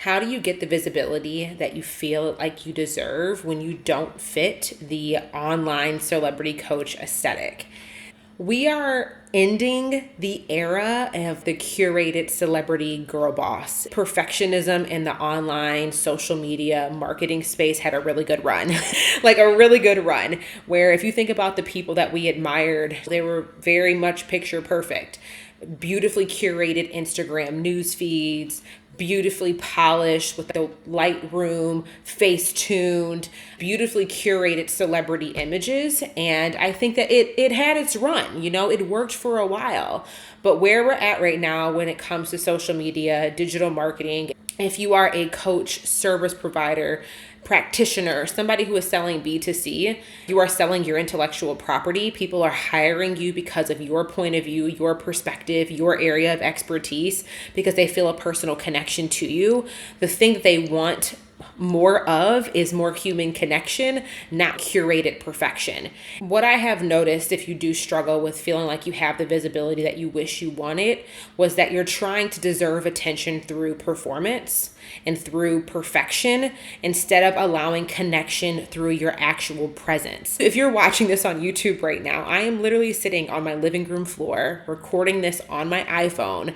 How do you get the visibility that you feel like you deserve when you don't fit the online celebrity coach aesthetic? We are ending the era of the curated celebrity girl boss. Perfectionism in the online social media marketing space had a really good run, like a really good run, where if you think about the people that we admired, they were very much picture perfect, beautifully curated Instagram news feeds, beautifully polished with the Lightroom, face tuned, beautifully curated celebrity images. And I think that it had its run, it worked for a while. But where we're at right now when it comes to social media, digital marketing, if you are a coach, service provider, practitioner, somebody who is selling B2C, you are selling your intellectual property. People are hiring you because of your point of view, your perspective, your area of expertise, because they feel a personal connection to you. The thing that they want more of is more human connection, not curated perfection. What I have noticed, if you do struggle with feeling like you have the visibility that you wish you wanted, was that you're trying to deserve attention through performance and through perfection instead of allowing connection through your actual presence. If you're watching this on YouTube right now, I am literally sitting on my living room floor recording this on my iPhone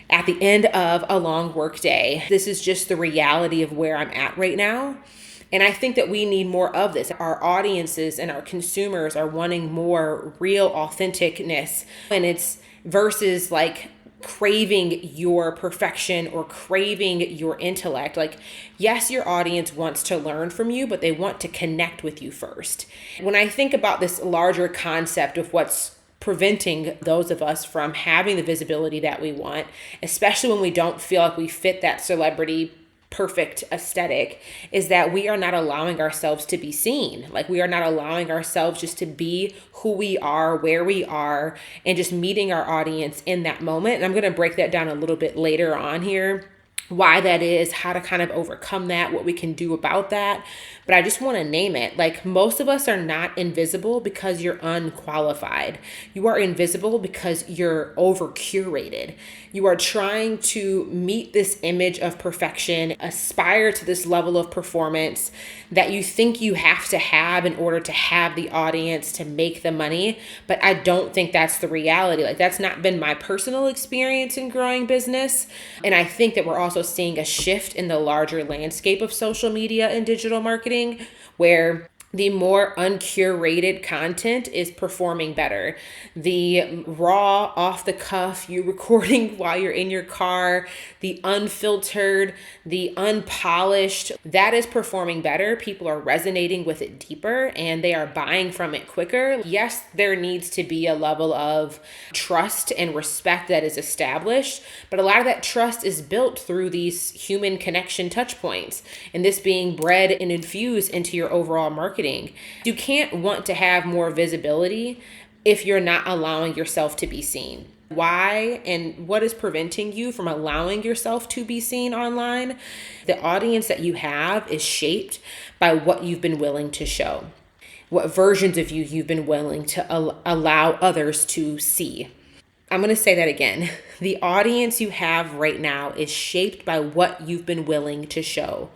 at the end of a long work day. This is just the reality of where I'm at right now. And I think that we need more of this. Our audiences and our consumers are wanting more real authenticness. And it's versus like craving your perfection or craving your intellect. Like, yes, your audience wants to learn from you, but they want to connect with you first. When I think about this larger concept of what's preventing those of us from having the visibility that we want, especially when we don't feel like we fit that celebrity perfect aesthetic, is that we are not allowing ourselves to be seen. Like, we are not allowing ourselves just to be who we are, where we are, and just meeting our audience in that moment. And I'm going to break that down a little bit later on here, why that is, how to kind of overcome that, what we can do about that. But I just want to name it. Like, most of us are not invisible because you're unqualified. You are invisible because you're over curated. You are trying to meet this image of perfection, aspire to this level of performance that you think you have to have in order to have the audience to make the money. But I don't think that's the reality. Like, that's not been my personal experience in growing business. And I think that we're also seeing a shift in the larger landscape of social media and digital marketing, where the more uncurated content is performing better. The raw, off the cuff, you recording while you're in your car, the unfiltered, the unpolished, that is performing better. People are resonating with it deeper and they are buying from it quicker. Yes, there needs to be a level of trust and respect that is established, but a lot of that trust is built through these human connection touch points, and this being bred and infused into your overall marketing. You can't want to have more visibility if you're not allowing yourself to be seen. Why and what is preventing you from allowing yourself to be seen online? The audience that you have is shaped by what you've been willing to show, what versions of you you've been willing to allow others to see. I'm going to say that again. The audience you have right now is shaped by what you've been willing to show.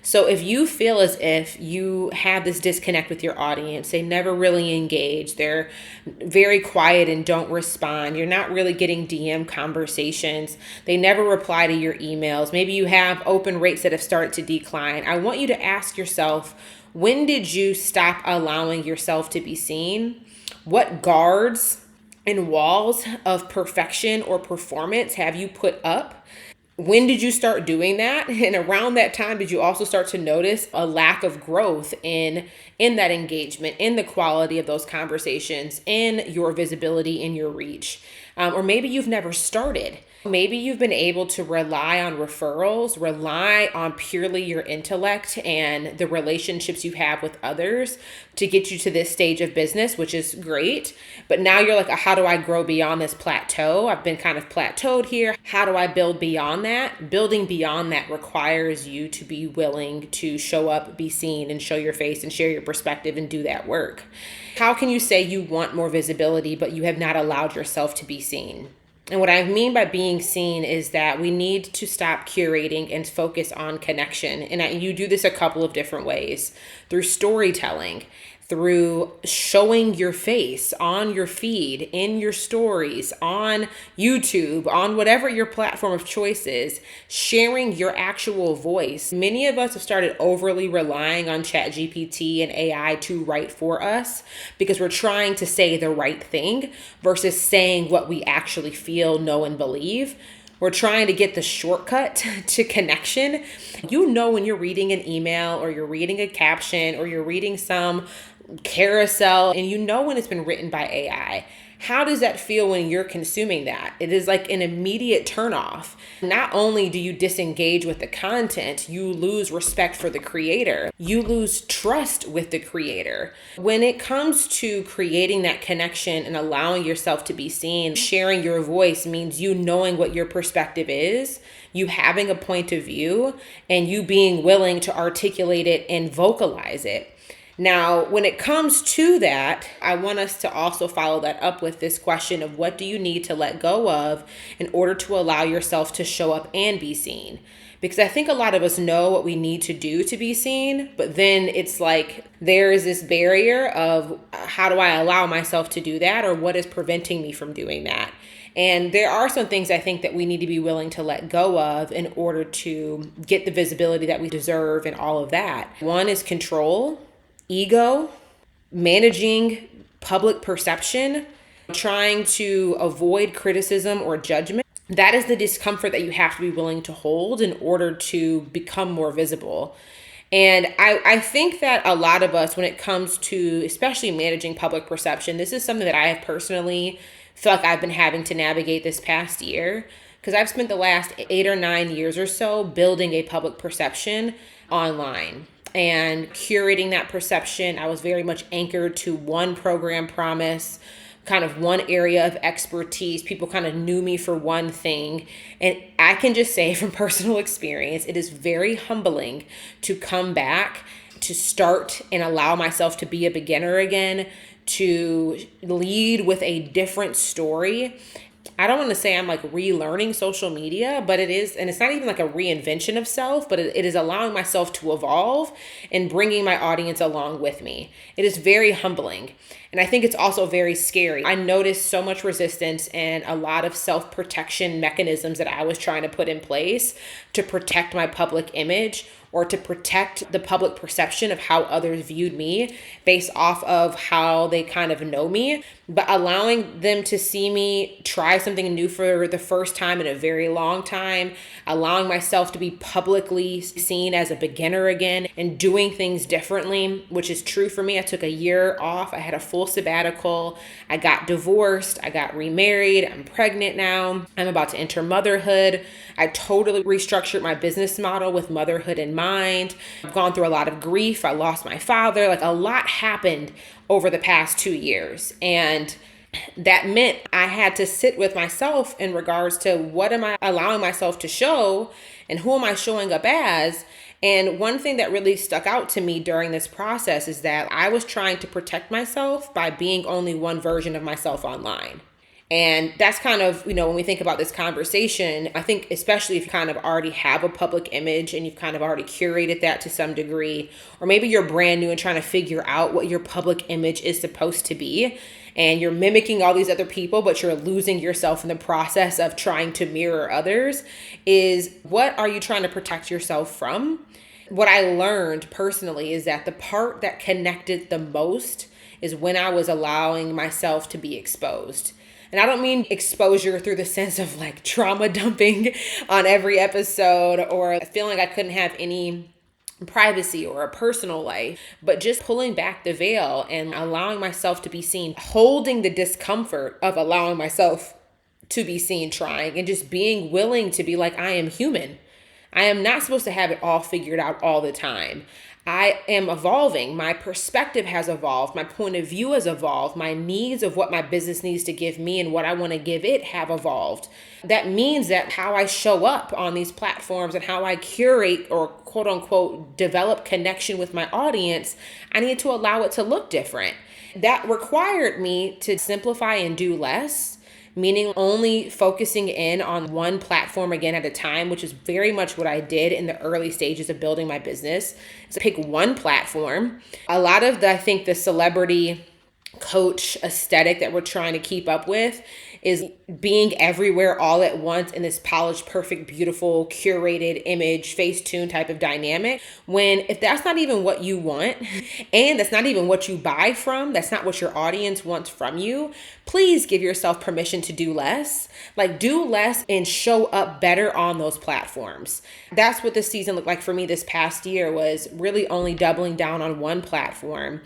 So if you feel as if you have this disconnect with your audience, they never really engage, they're very quiet and don't respond, you're not really getting DM conversations, they never reply to your emails, maybe you have open rates that have started to decline, I want you to ask yourself, when did you stop allowing yourself to be seen? What guards and walls of perfection or performance have you put up? When did you start doing that? And around that time, did you also start to notice a lack of growth in that engagement, in the quality of those conversations, in your visibility, in your reach? Or maybe you've never started. Maybe you've been able to rely on referrals, rely on purely your intellect and the relationships you have with others to get you to this stage of business, which is great. But now you're like, how do I grow beyond this plateau? I've been kind of plateaued here. How do I build beyond that? Building beyond that requires you to be willing to show up, be seen, and show your face and share your perspective and do that work. How can you say you want more visibility, but you have not allowed yourself to be seen? And what I mean by being seen is that we need to stop curating and focus on connection. And you do this a couple of different ways, through storytelling, through showing your face on your feed, in your stories, on YouTube, on whatever your platform of choice is, sharing your actual voice. Many of us have started overly relying on ChatGPT and AI to write for us because we're trying to say the right thing versus saying what we actually feel, know, and believe. We're trying to get the shortcut to connection. You know, when you're reading an email or you're reading a caption or you're reading some carousel, and you know when it's been written by AI. How does that feel when you're consuming that? It is like an immediate turnoff. Not only do you disengage with the content, you lose respect for the creator. You lose trust with the creator. When it comes to creating that connection and allowing yourself to be seen, sharing your voice means you knowing what your perspective is, you having a point of view, and you being willing to articulate it and vocalize it. Now, when it comes to that, I want us to also follow that up with this question of what do you need to let go of in order to allow yourself to show up and be seen? Because I think a lot of us know what we need to do to be seen, but then it's like there is this barrier of how do I allow myself to do that, or what is preventing me from doing that? And there are some things I think that we need to be willing to let go of in order to get the visibility that we deserve and all of that. One is control, ego, managing public perception, trying to avoid criticism or judgment. That is the discomfort that you have to be willing to hold in order to become more visible. And I think that a lot of us, when it comes to especially managing public perception, this is something that I have personally feel like I've been having to navigate this past year, because I've spent the last 8 or 9 years or so building a public perception online and curating that perception. I was very much anchored to one program promise, kind of one area of expertise. People kind of knew me for one thing. And I can just say from personal experience, it is very humbling to come back, to start and allow myself to be a beginner again, to lead with a different story. I don't want to say I'm like relearning social media, but it is, and it's not even like a reinvention of self, but it is allowing myself to evolve and bringing my audience along with me. It is very humbling. And I think it's also very scary. I noticed so much resistance and a lot of self-protection mechanisms that I was trying to put in place to protect my public image or to protect the public perception of how others viewed me based off of how they kind of know me. But allowing them to see me try something new for the first time in a very long time, allowing myself to be publicly seen as a beginner again and doing things differently, which is true for me. I took a year off. I had a full sabbatical. I got divorced. I got remarried. I'm pregnant now. I'm about to enter motherhood. I totally restructured my business model with motherhood in mind. I've gone through a lot of grief. I lost my father. Like, a lot happened over the past 2 years. And that meant I had to sit with myself in regards to what am I allowing myself to show and who am I showing up as. And one thing that really stuck out to me during this process is that I was trying to protect myself by being only one version of myself online. And that's kind of, when we think about this conversation, I think especially if you kind of already have a public image and you've kind of already curated that to some degree, or maybe you're brand new and trying to figure out what your public image is supposed to be, and you're mimicking all these other people, but you're losing yourself in the process of trying to mirror others, is what are you trying to protect yourself from? What I learned personally is that the part that connected the most is when I was allowing myself to be exposed. And I don't mean exposure through the sense of like trauma dumping on every episode or feeling like I couldn't have any privacy or a personal life, but just pulling back the veil and allowing myself to be seen, holding the discomfort of allowing myself to be seen, trying, and just being willing to be like, I am human. I am not supposed to have it all figured out all the time. I am evolving. My perspective has evolved. My point of view has evolved. My needs of what my business needs to give me and what I want to give it have evolved. That means that how I show up on these platforms and how I curate or quote unquote develop connection with my audience, I need to allow it to look different. That required me to simplify and do less, meaning only focusing in on one platform again at a time, which is very much what I did in the early stages of building my business. So pick one platform. A lot of I think the celebrity coach aesthetic that we're trying to keep up with is being everywhere all at once in this polished, perfect, beautiful, curated image, face-tuned type of dynamic. When if that's not even what you want and that's not even what you buy from, that's not what your audience wants from you, please give yourself permission to do less. Like do less and show up better on those platforms. That's what this season looked like for me this past year, was really only doubling down on one platform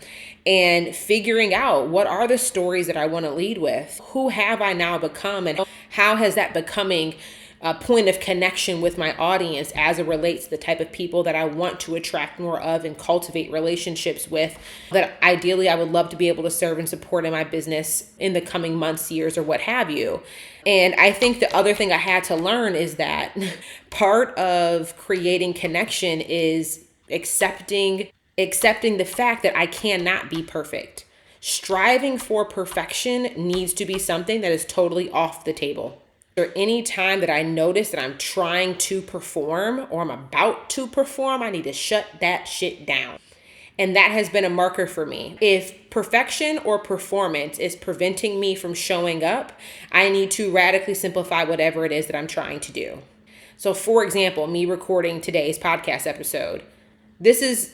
and figuring out what are the stories that I want to lead with. Who have I now become, and how has that becoming a point of connection with my audience as it relates to the type of people that I want to attract more of and cultivate relationships with, that ideally I would love to be able to serve and support in my business in the coming months, years, or what have you. And I think the other thing I had to learn is that part of creating connection is accepting the fact that I cannot be perfect. Striving for perfection needs to be something that is totally off the table. Or any time that I notice that I'm trying to perform or I'm about to perform, I need to shut that shit down. And that has been a marker for me. If perfection or performance is preventing me from showing up, I need to radically simplify whatever it is that I'm trying to do. So for example, me recording today's podcast episode, this is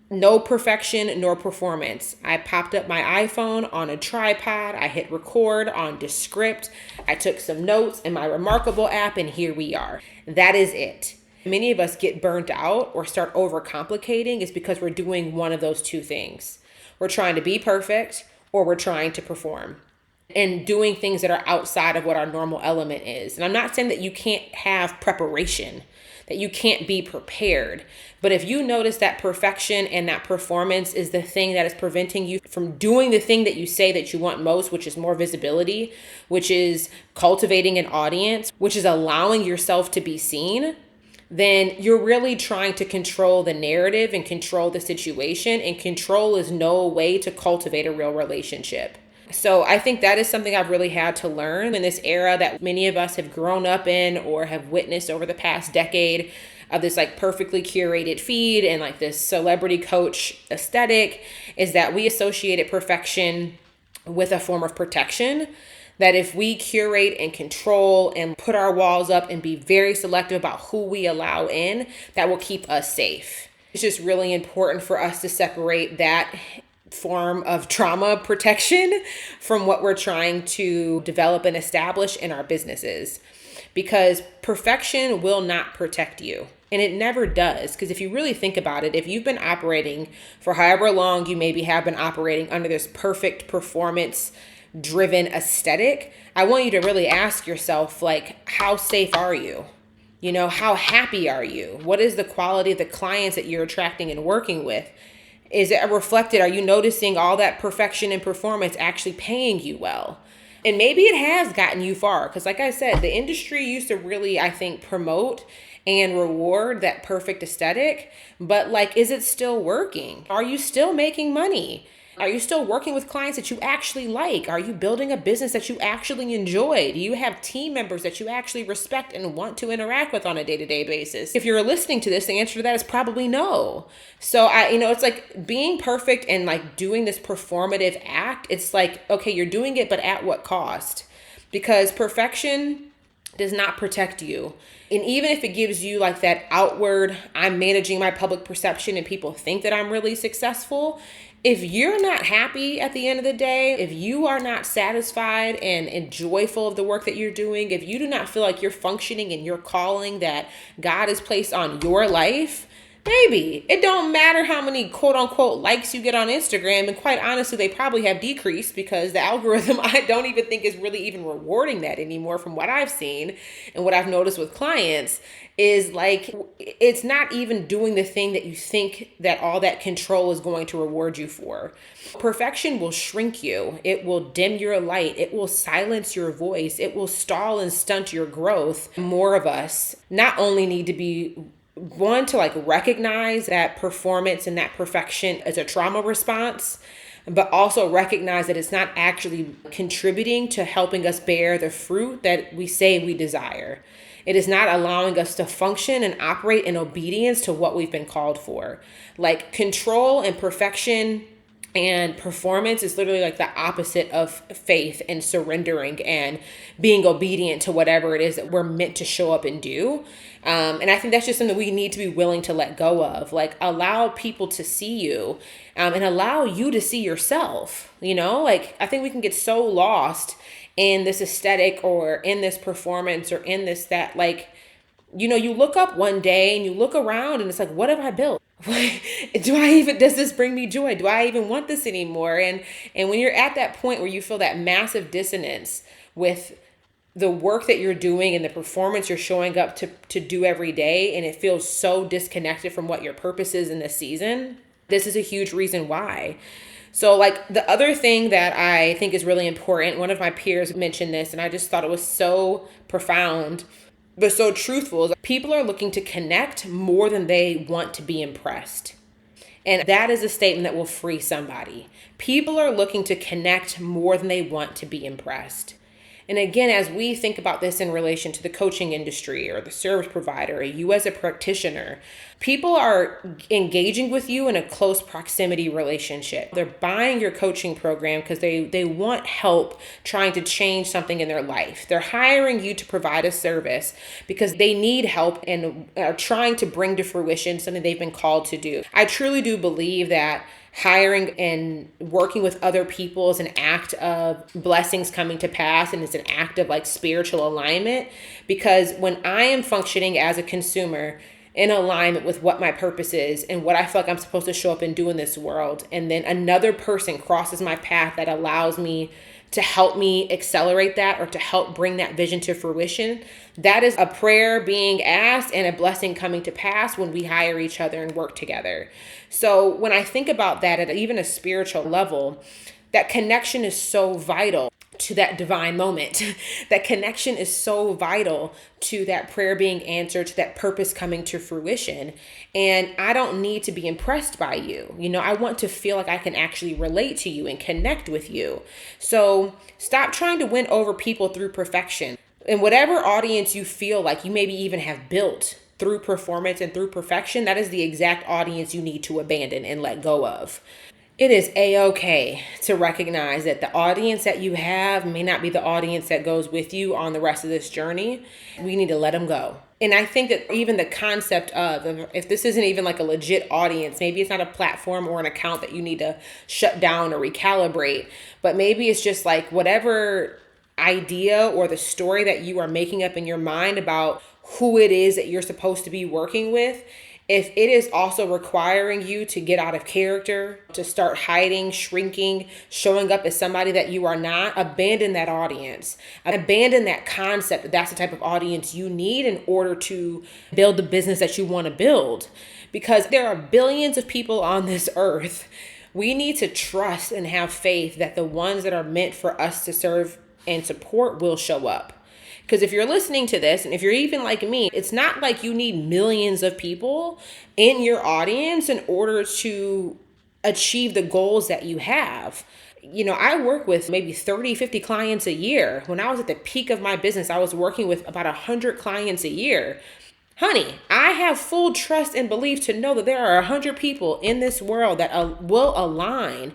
no perfection nor performance. I popped up my iPhone on a tripod. I hit record on Descript. I took some notes in my Remarkable app, and here we are. That is it. Many of us get burnt out or start overcomplicating is because we're doing one of those two things. We're trying to be perfect or we're trying to perform and doing things that are outside of what our normal element is. And I'm not saying that you can't have preparation, that you can't be prepared. But if you notice that perfection and that performance is the thing that is preventing you from doing the thing that you say that you want most, which is more visibility, which is cultivating an audience, which is allowing yourself to be seen, then you're really trying to control the narrative and control the situation. And control is no way to cultivate a real relationship. So I think that is something I've really had to learn in this era that many of us have grown up in or have witnessed over the past decade, of this like perfectly curated feed and like this celebrity coach aesthetic, is that we associated perfection with a form of protection. That if we curate and control and put our walls up and be very selective about who we allow in, that will keep us safe. It's just really important for us to separate that form of trauma protection from what we're trying to develop and establish in our businesses. Because perfection will not protect you. And it never does. Because if you really think about it, if you've been operating for however long you maybe have been operating under this perfect performance driven aesthetic, I want you to really ask yourself, like, how safe are you? You know, how happy are you? What is the quality of the clients that you're attracting and working with? Is it reflected? Are you noticing all that perfection and performance actually paying you well? And maybe it has gotten you far. Because like I said, the industry used to really, I think, promote and reward that perfect aesthetic. But like, is it still working? Are you still making money? Are you still working with clients that you actually like? Are you building a business that you actually enjoy? Do you have team members that you actually respect and want to interact with on a day-to-day basis? If you're listening to this, the answer to that is probably no. So it's like being perfect and like doing this performative act. It's like, okay, you're doing it, but at what cost? Because perfection does not protect you. And even if it gives you like that outward, I'm managing my public perception and people think that I'm really successful, if you're not happy at the end of the day, if you are not satisfied and joyful of the work that you're doing, if you do not feel like you're functioning in your calling that God has placed on your life, baby, it don't matter how many quote unquote likes you get on Instagram. And quite honestly, they probably have decreased because the algorithm, I don't even think is really even rewarding that anymore from what I've seen and what I've noticed with clients. Is like, it's not even doing the thing that you think that all that control is going to reward you for. Perfection will shrink you. It will dim your light. It will silence your voice. It will stall and stunt your growth. More of us not only need to be one to like recognize that performance and that perfection is a trauma response, but also recognize that it's not actually contributing to helping us bear the fruit that we say we desire. It is not allowing us to function and operate in obedience to what we've been called for. Like control and perfection and performance is literally like the opposite of faith and surrendering and being obedient to whatever it is that we're meant to show up and do. And I think that's just something we need to be willing to let go of. Like, allow people to see you, and allow you to see yourself. Like, I think we can get so lost in this aesthetic or in this performance or in this, that, like, you look up one day and you look around and it's like, what have I built? Does this bring me joy? Do I even want this anymore? And when you're at that point where you feel that massive dissonance with the work that you're doing and the performance you're showing up to do every day, and it feels so disconnected from what your purpose is in this season, this is a huge reason why. So, like, the other thing that I think is really important, one of my peers mentioned this, and I just thought it was so profound, but so truthful, is people are looking to connect more than they want to be impressed. And that is a statement that will free somebody. People are looking to connect more than they want to be impressed. And again, as we think about this in relation to the coaching industry or the service provider, or you as a practitioner, people are engaging with you in a close proximity relationship. They're buying your coaching program because they want help trying to change something in their life. They're hiring you to provide a service because they need help and are trying to bring to fruition something they've been called to do. I truly do believe that hiring and working with other people is an act of blessings coming to pass, and it's an act of like spiritual alignment, because when I am functioning as a consumer in alignment with what my purpose is and what I feel like I'm supposed to show up and do in this world, and then another person crosses my path that allows me to help me accelerate that or to help bring that vision to fruition, that is a prayer being asked and a blessing coming to pass when we hire each other and work together. So when I think about that at even a spiritual level, that connection is so vital to that divine moment. That connection is so vital to that prayer being answered, to that purpose coming to fruition. And I don't need to be impressed by you. I want to feel like I can actually relate to you and connect with you. So stop trying to win over people through perfection. And whatever audience you feel like you maybe even have built through performance and through perfection, that is the exact audience you need to abandon and let go of. It is a-okay to recognize that the audience that you have may not be the audience that goes with you on the rest of this journey. We need to let them go. And I think that even the concept of, if this isn't even like a legit audience, maybe it's not a platform or an account that you need to shut down or recalibrate, but maybe it's just like whatever idea or the story that you are making up in your mind about who it is that you're supposed to be working with, if it is also requiring you to get out of character, to start hiding, shrinking, showing up as somebody that you are not, abandon that audience. Abandon that concept that that's the type of audience you need in order to build the business that you want to build. Because there are billions of people on this earth. We need to trust and have faith that the ones that are meant for us to serve and support will show up. Because if you're listening to this, and if you're even like me, it's not like you need millions of people in your audience in order to achieve the goals that you have. I work with maybe 30, 50 clients a year. When I was at the peak of my business, I was working with about 100 clients a year. Honey, I have full trust and belief to know that there are 100 people in this world that will align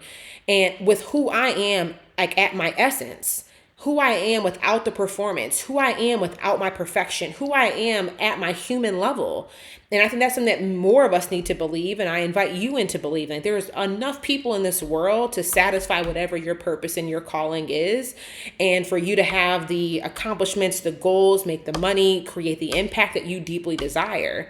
and with who I am, like at my essence. Who I am without the performance, who I am without my perfection, who I am at my human level. And I think that's something that more of us need to believe. And I invite you into believing there's enough people in this world to satisfy whatever your purpose and your calling is. And for you to have the accomplishments, the goals, make the money, create the impact that you deeply desire.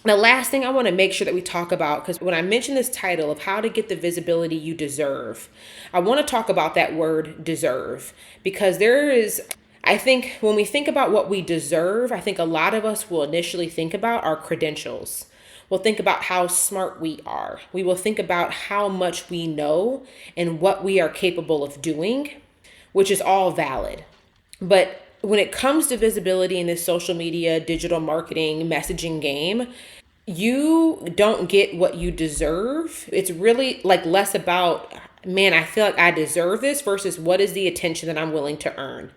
The last thing I want to make sure that we talk about, because when I mention this title of how to get the visibility you deserve, I want to talk about that word deserve, because I think when we think about what we deserve, I think a lot of us will initially think about our credentials. We'll think about how smart we are. We will think about how much we know and what we are capable of doing, which is all valid. But when it comes to visibility in this social media, digital marketing, messaging game, You don't get what you deserve. It's really like less about, man, I feel like I deserve this versus what is the attention that I'm willing to earn.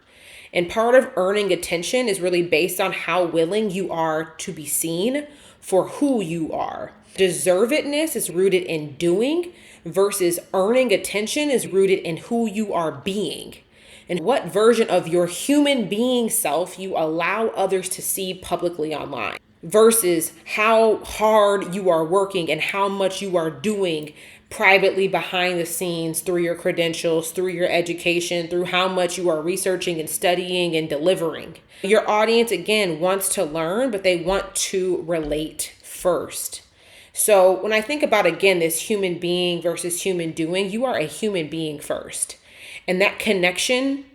And part of earning attention is really based on how willing you are to be seen for who you are. Deservedness is rooted in doing versus earning attention is rooted in who you are being and what version of your human being self you allow others to see publicly online versus how hard you are working and how much you are doing privately behind the scenes through your credentials, through your education, through how much you are researching and studying and delivering. Your audience, again, wants to learn, but they want to relate first. So when I think about, again, this human being versus human doing, you are a human being first. And that connection,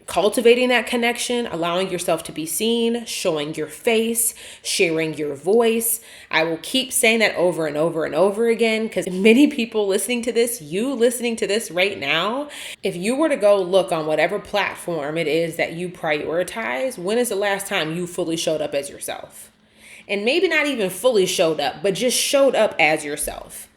cultivating that connection, allowing yourself to be seen, showing your face, sharing your voice. I will keep saying that over and over and over again because many people listening to this, you listening to this right now, if you were to go look on whatever platform it is that you prioritize, when is the last time you fully showed up as yourself? And maybe not even fully showed up, but just showed up as yourself.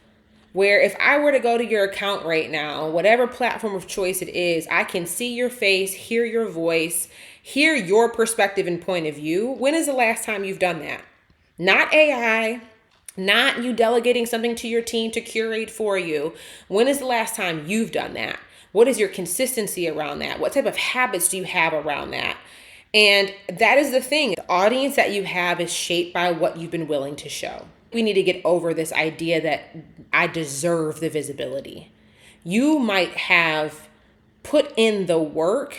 Where if I were to go to your account right now, whatever platform of choice it is, I can see your face, hear your voice, hear your perspective and point of view. When is the last time you've done that? Not AI, not you delegating something to your team to curate for you. When is the last time you've done that? What is your consistency around that? What type of habits do you have around that? And that is the thing. The audience that you have is shaped by what you've been willing to show. We need to get over this idea that I deserve the visibility. You might have put in the work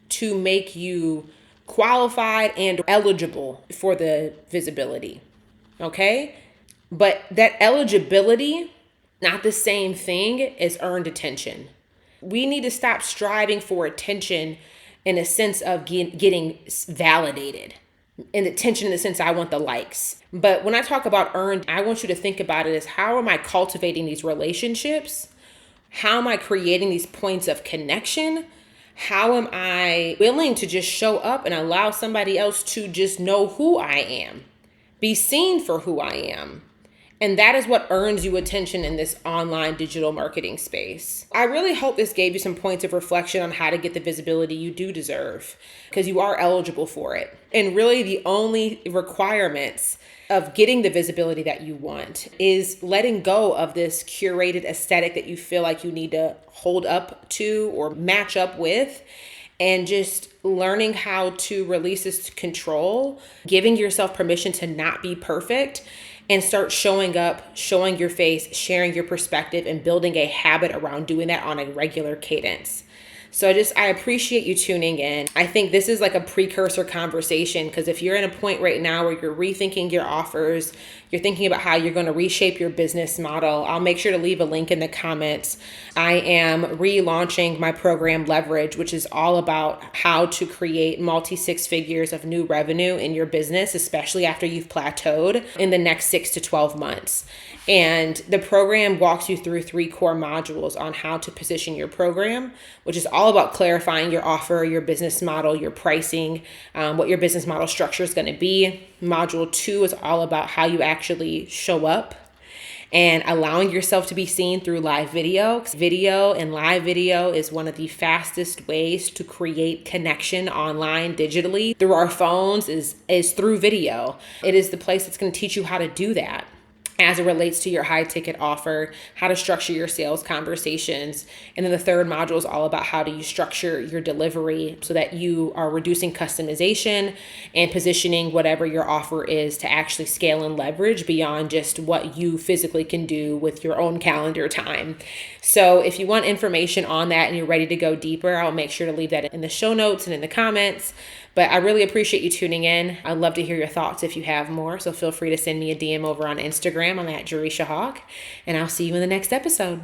to make you qualified and eligible for the visibility. Okay? But that eligibility, not the same thing as earned attention. We need to stop striving for attention in a sense of getting validated. And attention in the sense I want the likes. But when I talk about earned, I want you to think about it as how am I cultivating these relationships? How am I creating these points of connection? How am I willing to just show up and allow somebody else to just know who I am? Be seen for who I am. And that is what earns you attention in this online digital marketing space. I really hope this gave you some points of reflection on how to get the visibility you do deserve because you are eligible for it. And really the only requirements of getting the visibility that you want is letting go of this curated aesthetic that you feel like you need to hold up to or match up with, and just learning how to release this control, giving yourself permission to not be perfect, and start showing up, showing your face, sharing your perspective, and building a habit around doing that on a regular cadence. So I appreciate you tuning in. I think this is like a precursor conversation because if you're in a point right now where you're rethinking your offers, you're thinking about how you're going to reshape your business model, I'll make sure to leave a link in the comments. I am relaunching my program Leverage, which is all about how to create multi-six figures of new revenue in your business, especially after you've plateaued in the next 6 to 12 months. And the program walks you through 3 core modules on how to position your program, which is all about clarifying your offer, your business model, your pricing, what your business model structure is going to be. Module 2 is all about how you actually show up and allowing yourself to be seen through live video. Video and live video is one of the fastest ways to create connection online digitally through our phones is through video. It is the place that's going to teach you how to do that as it relates to your high ticket offer, how to structure your sales conversations. And then the third module is all about how do you structure your delivery so that you are reducing customization and positioning whatever your offer is to actually scale and leverage beyond just what you physically can do with your own calendar time. So if you want information on that and you're ready to go deeper, I'll make sure to leave that in the show notes and in the comments. But I really appreciate you tuning in. I'd love to hear your thoughts if you have more. So feel free to send me a DM over on Instagram. I'm at Jerisha Hawk. And I'll see you in the next episode.